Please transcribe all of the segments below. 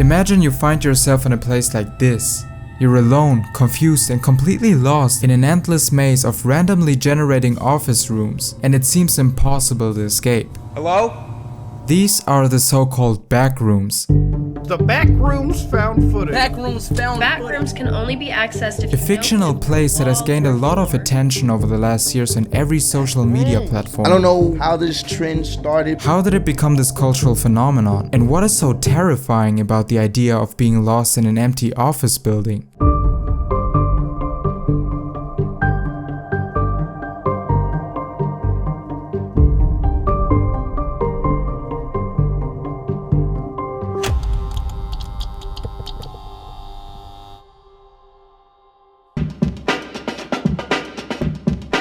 Imagine you find yourself in a place like this. You're alone, confused and completely lost in an endless maze of randomly generating office rooms, and it seems impossible to escape. Hello? These are the so-called backrooms. The Backrooms found footage. Backrooms can only be accessed if A you fictional place that has gained a lot of attention over the last years on every social media platform. I don't know how this trend started. How did it become this cultural phenomenon? And what is so terrifying about the idea of being lost in an empty office building?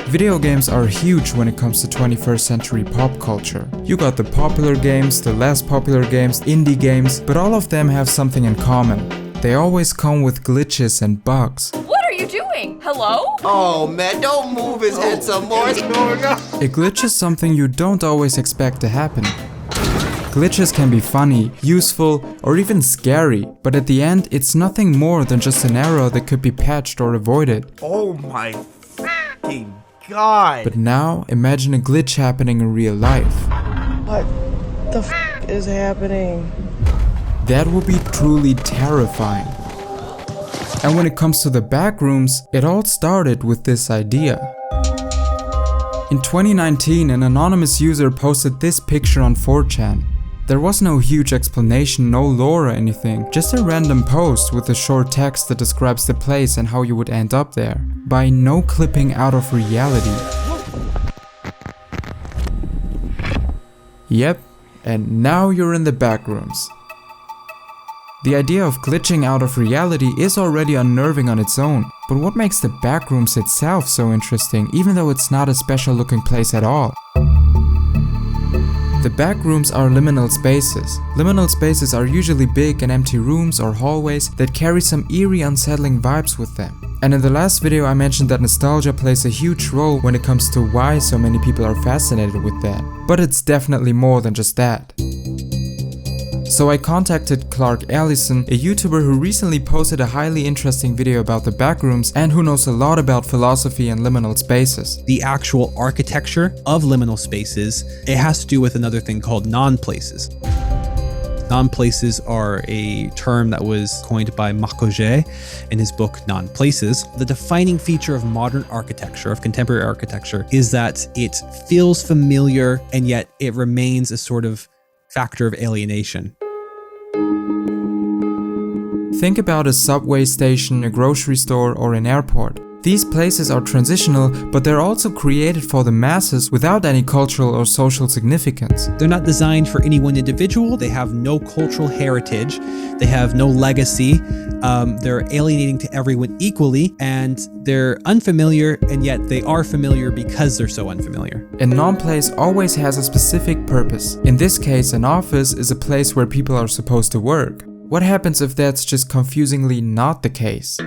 Video games are huge when it comes to 21st century pop culture. You got the popular games, the less popular games, indie games, but all of them have something in common. They always come with glitches and bugs. What are you doing? Hello? Oh man, don't move his head some more. What's going on? A glitch is something you don't always expect to happen. Glitches can be funny, useful, or even scary, but at the end, it's nothing more than just an error that could be patched or avoided. Oh my f***ing God. But now, imagine a glitch happening in real life. What the f is happening? That would be truly terrifying. And when it comes to the backrooms, it all started with this idea. In 2019, an anonymous user posted this picture on 4chan. There was no huge explanation, no lore or anything, just a random post with a short text that describes the place and how you would end up there, by no clipping out of reality. Yep, and now you're in the backrooms. The idea of glitching out of reality is already unnerving on its own, but what makes the backrooms itself so interesting, even though it's not a special looking place at all? The backrooms are liminal spaces. Liminal spaces are usually big and empty rooms or hallways that carry some eerie, unsettling vibes with them. And in the last video I mentioned that nostalgia plays a huge role when it comes to why so many people are fascinated with that. But it's definitely more than just that. So I contacted Clark Elieson, a YouTuber who recently posted a highly interesting video about the backrooms and who knows a lot about philosophy and liminal spaces. The actual architecture of liminal spaces, it has to do with another thing called non-places. Non-places are a term that was coined by Marcogé in his book Non-Places. The defining feature of modern architecture, of contemporary architecture, is that it feels familiar and yet it remains a sort of factor of alienation. Think about a subway station, a grocery store, or an airport. These places are transitional, but they're also created for the masses without any cultural or social significance. They're not designed for any one individual. They have no cultural heritage. They have no legacy. They're alienating to everyone equally, and they're unfamiliar, and yet they are familiar because they're so unfamiliar. A non-place always has a specific purpose. In this case, an office is a place where people are supposed to work. What happens if that's just confusingly not the case?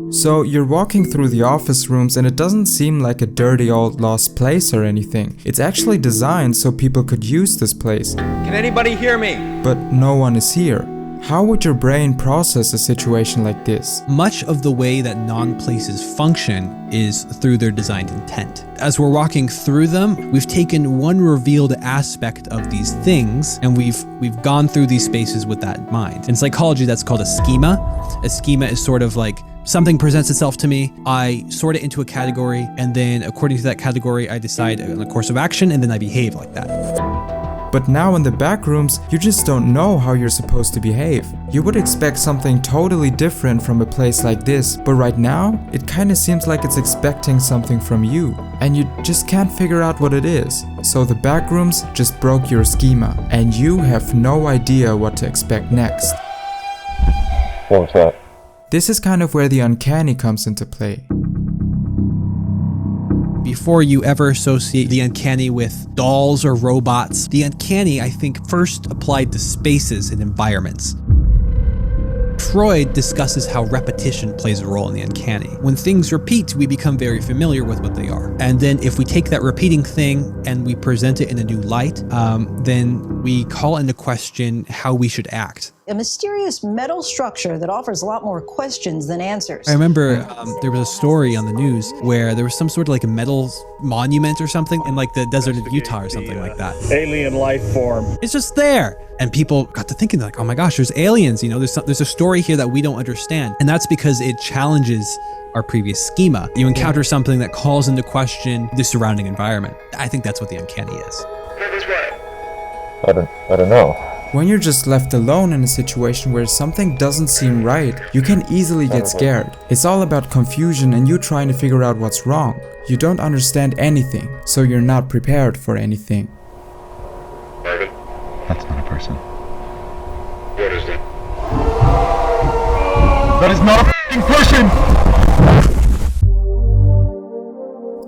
So you're walking through the office rooms and it doesn't seem like a dirty old lost place or anything. It's actually designed so people could use this place. Can anybody hear me? But no one is here. How would your brain process a situation like this? Much of the way that non-places function is through their designed intent. As we're walking through them, we've taken one revealed aspect of these things and we've gone through these spaces with that in mind. In psychology, that's called a schema. A schema is sort of like something presents itself to me, I sort it into a category, and then according to that category, I decide on a course of action, and then I behave like that. But now in the backrooms, you just don't know how you're supposed to behave. You would expect something totally different from a place like this, but right now, it kinda seems like it's expecting something from you, and you just can't figure out what it is. So the backrooms just broke your schema, and you have no idea what to expect next. What's that? This is kind of where the uncanny comes into play. Before you ever associate the uncanny with dolls or robots, the uncanny, I think, first applied to spaces and environments. Freud discusses how repetition plays a role in the uncanny. When things repeat, we become very familiar with what they are. And then if we take that repeating thing and we present it in a new light, then we call into question how we should act. a mysterious metal structure that offers a lot more questions than answers. I remember there was a story on the news where there was some sort of like a metal monument or something in like the desert of Utah or something like that. Alien life form. It's just there. And people got to thinking like, oh my gosh, there's aliens, you know, there's a story here that we don't understand. And that's because it challenges our previous schema. You encounter something that calls into question the surrounding environment. I think that's what the uncanny is. I don't know. When you're just left alone in a situation where something doesn't seem right, you can easily get scared. It's all about confusion and you trying to figure out what's wrong. You don't understand anything, so you're not prepared for anything. That's not a person. What is that? That is not a f***ing person!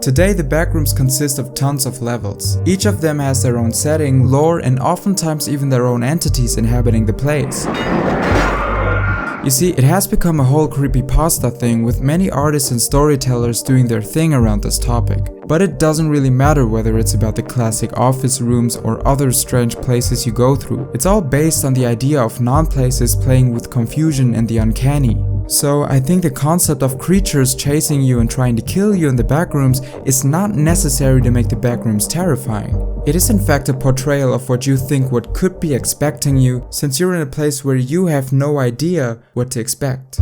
Today, the Backrooms consist of tons of levels. Each of them has their own setting, lore, and oftentimes even their own entities inhabiting the place. You see, it has become a whole creepypasta thing with many artists and storytellers doing their thing around this topic. But it doesn't really matter whether it's about the classic office rooms or other strange places you go through. It's all based on the idea of non-places playing with confusion and the uncanny. So I think the concept of creatures chasing you and trying to kill you in the backrooms is not necessary to make the backrooms terrifying. It is in fact a portrayal of what you think what could be expecting you, since you're in a place where you have no idea what to expect.